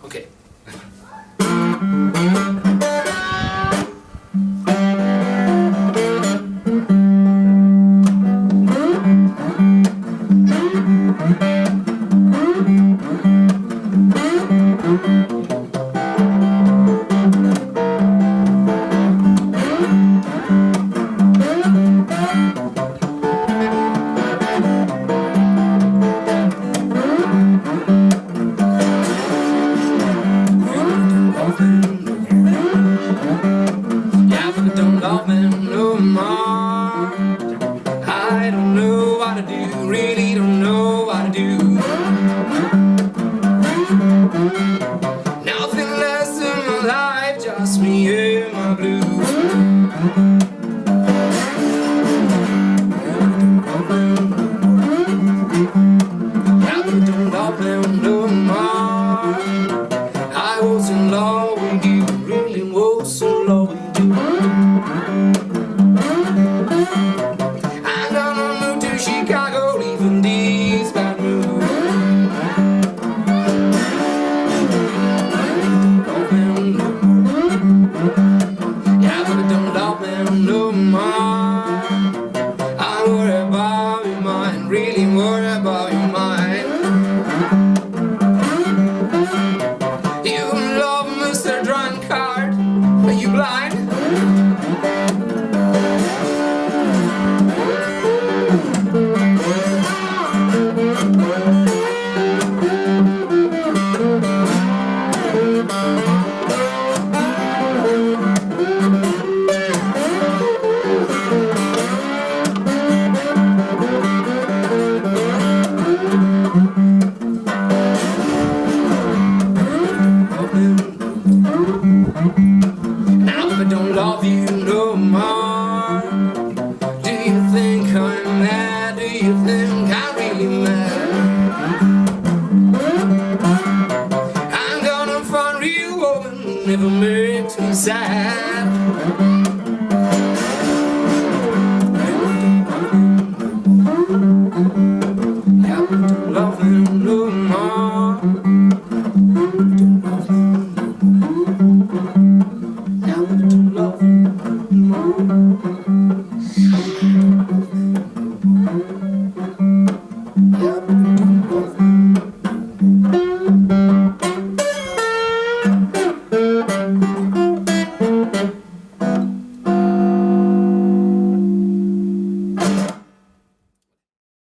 Okay. Yeah, but don't love me no more. I don't know what to do, really don't know what to do. Nothing less in my life, just me and my blues. Yeah, but don't love me no more. I was in love with you, really was in love with you. I'm gonna move to Chicago, leaving these bad moods. Yeah, but don't love me no more. I worry about your mind, really worry about your mind. You love Mr. Drunkard, are you blind? Now I don't love you no more. Do you think I'm mad? Do you think I'm really mad? I'm gonna find a real woman, never makes me sad.